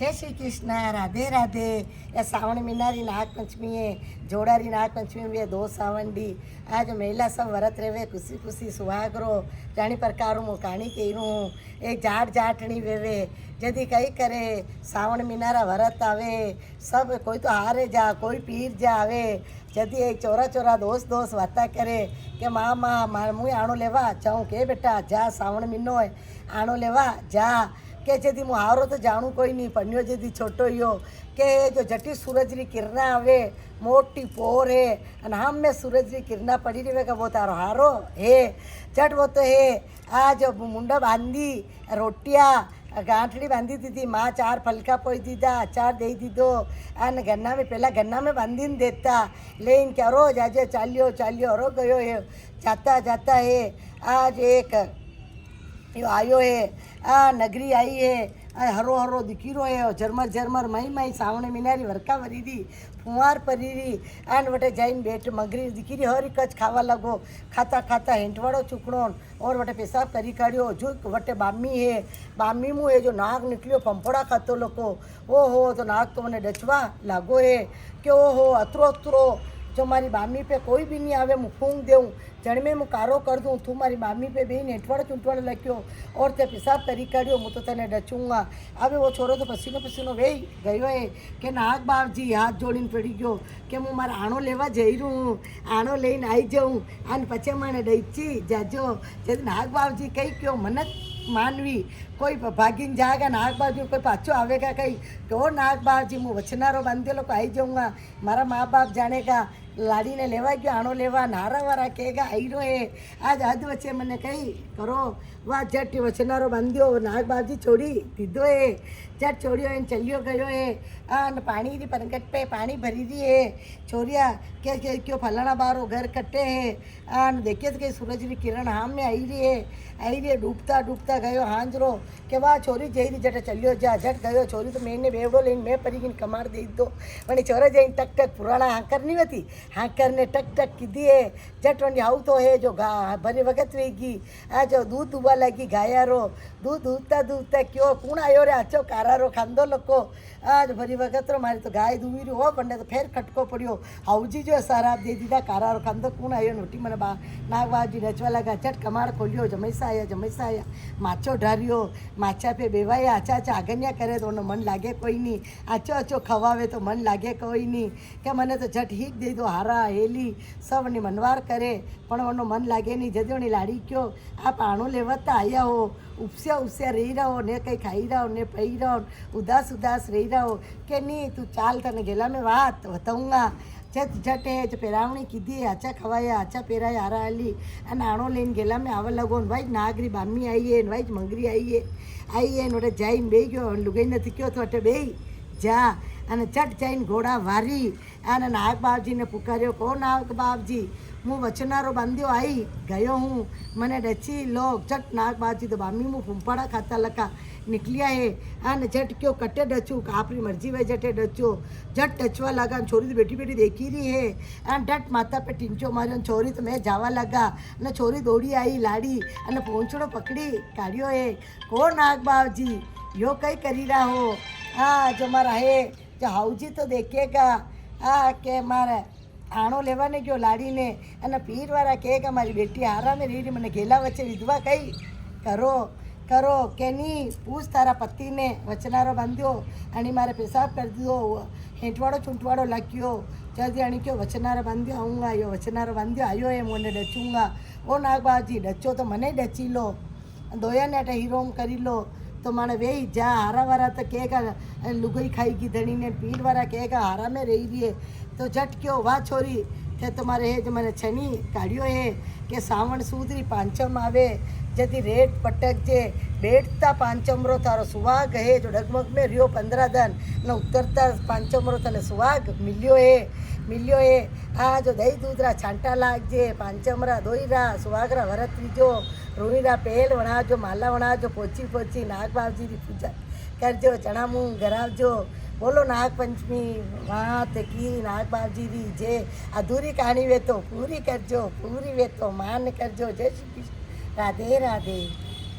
જય શ્રી કૃષ્ણ, રાધે રાધે। એ सावन महीनारी नाग पंचमी है, जोड़ारी नाग पंचमी में दो सावन दी आज महिला सब व्रत रेवे, खुशी खुशी सुहागरो जानी प्रकार मु कहानी कहूँ एक जाट जाटनी वेवे जदी कई करे सावन महीनारा व्रत आवे सब कोई तो हारे जा कोई पीर जा आवे जदी एक चोरा चोरा दोस्त दोस्त वाता करे कि माँ माँ मुँह आणो लेवा जाऊँ के बेटा जा सावन महीनो है आणो लेवा जा के जदी हूँ हारो तो जाणू कोई नहीं पन्यो जदी छोटो यो के जो जटी सूरजनी किरणा आवे मोटी पोर है अन हम में सूरजनी किरणा पड़ी रहे का वो तारो हारो है जट वो तो है आज मुंडा बांधी रोटिया गांठड़ी बांधी दीदी माँ 4 फलका पोई दीदा अचार दे दीदो अन गन्ना में पहला गन्ना में बांधी देता लेकिन क्या रोज आज चालियो चालियो रो गयो है जाता जाता है आज एक यो आयो है आ नगरी आई है हरो हरो दिखीरो है झरमर झरमर मई मई सावण मीनारी वरका वरी दी फुवार परी री आन वटे जाइन बेट मगरी दिखीरी हरी कच खावा लगो खाता खाता हेंटवाड़ो चुकड़ो और वटे पेशाब करी काढ़ियो जो वटे बामी है बामी मुँह है जो नाग निकलियो पंपड़ा खातो लोको ओ हो तो नाग तो मैंने डचवा लागो है कि ओ हो अतरो अतरो जो मारी बामी पे कोई भी नहीं आवे मुँह फूंक देऊँ जड़मे मुँ कारो कर दूँ तू मारी बामी पे भी नेटवाड़ चूंटवाड़ लख्यो और ते पेशाब करी काढ़ियो मुँ तो तने डचूंगा। अबे वो छोरो तो पसीनो पसीनो वेई गयो है कि नाग बापजी हाथ जोड़ीने पड़ी गयो कि हूँ मारा आणो लेवा जई रहूँ आणो लईने आई जाऊँ अने पछी मने डईची जाजो जब नाग बापजी कही क्यों मनत मानवी कोई भागीने जाएगा नाग बापजी कोई पाछो आवेगा कहीं तो नाग बापजी मुँ वचनारो बांधेलो को आई जाऊँगा मारा माँ बाप जानेगा लाड़ी ने लेवा गयो आणो लेवा नारा वारा कहेगा आई रो है आज हद वच्चे मने कही करो वाह झट वचनारो बांध्यो नाग बापजी छोड़ी दीधो है झट छोड़ियो है चलियो गयो है आन पानी री परगट पे पानी भरी रही है छोरिया क्या क्यों फलाना बारो घर कट्टे है आन देखिए तो कहीं सूरज री किरण हाम में आई रही है डूबता डूबता गयो हांजरो के वाह छोरी जई रही झट चलियो जा झट गयो छोरी तो मैंने बेवड़ो लईने मैं परी गई कमार दे दो वनी छोरा जई टक टक पुराना हांकर नहीं होती हांकर ने टक टक कीधी है झट वनी हाउ तो है जो भरी वगत वेगी आ जो दूध दुबा लगी गायारो दूध दूधता दूधता क्यों कूण आयो रे आचो कारारो खांदो लोको आज भरी वगत रो मारी तो गाय दूवी री हो पंडे तो फेर खटको पड़ियो हाउजी जो शराब दे दीदा कारारो खांदो कूण आयो नोटी मने नाग बाजी नचवा लगा झट कमाड़ खोलियो जमैसा आया माचो ढारियो माचा पे बेवाया आचा आचा आगन्या करे तो मन लागे कोई नहीं आचो आचो खवावे तो मन लागे कोई नहीं क्या मने तो झट हीक दे दो हारा हेली सब ने मनवार करे पण वनो मन लागे नहीं जदोनी लाड़ी क्यों आप आणो लेवता आया हो उपस्या रही रहो ने कहीं खाई रहो ने पी रहो उदास उदास रही रहो के नहीं तू चाल तने गेला में बात बताऊँगा झट झट है जो पेरावणी कीधी आचा खवाया आचा पेराया हारा हाली अने आणो लईने गेला में आवा लगो भाई नागरी बामी आई है भाई मंगरी आई है नोटे जाइन बेही गयो लुगाई नथी क्यों तो अटे बेही जा अने झट जाइन घोड़ा वारी अने नाग बापजी ने पुकार्यो को नाग बापजी मुँ वचनारो बांध्यो आई गयो हूँ मने डची लो झट नाग बापजी तो बामी मुँ फूंपाड़ा खाता लका निकलिया है अने झट क्यों कट्टे डचू आपरी मर्जी वे झटे डचो झट डचवा लगा छोरी तो बेटी बेटी देखी रही है अने झट माथा पे टींचो मार्यो छोरी तो मैं जावा लगा अने छोरी दौड़ी आई लाड़ी अने पोंछड़ो पकड़ी काढ़ियो है को नाग बापजी यो कई करी रहा हो जो मारा है जो हाउजी तो देखेगा के मारे आणो लेवाने गयो लाड़ी ने अने पीर वाला कहेगा मारी बेटी हारा में रही मने गेला वच्चे विधवा कई करो करो के नहीं पूछ तारा पति ने वचनारो बांध्यो अने मारे पेशाब कर दियो हेंटवाड़ो चूंटवाड़ो लख्यो जल्दी अणी क्यों वचनारो बांध्यो आऊँगा यो वचनारो बांध्यो आयो है मोने डचूँगा ओ नाग बाजी डचो तो मने डची लो दोया ने अटे हीरोम करी लो तो माने वेही जा हारा वारा तो कहेगा लुगाई खाएगी धनी ने पीर वाला कहेगा हारा में रही रही है तो झट क्यों वाह छोरी थे तुम्हारे है जो मैंने छनी काढ़ियो है कि सावण सूदरी पांचम आवे जदी रेत पटक जे बेटता पांचमरो तारो सुवाग है जो डगमग में रियो 15 दिन न उतरता पांचमरो तने सुवाग मिलियो है आ जो दही दूधरा छांटा लागजे पांचमरा दोईरा सुवागरा वरत लीजो रोईरा पेल वणाजो माला वणाजो पोची पोची नाग बापजी की पूजा करजो चना मूंग गरावजो बोलो नाग पंचमी वात की नाग बापजी री जे अधूरी कहानी वे तो पूरी करजो पूरी वे तो मान करजो जय श्री कृष्ण राधे राधे।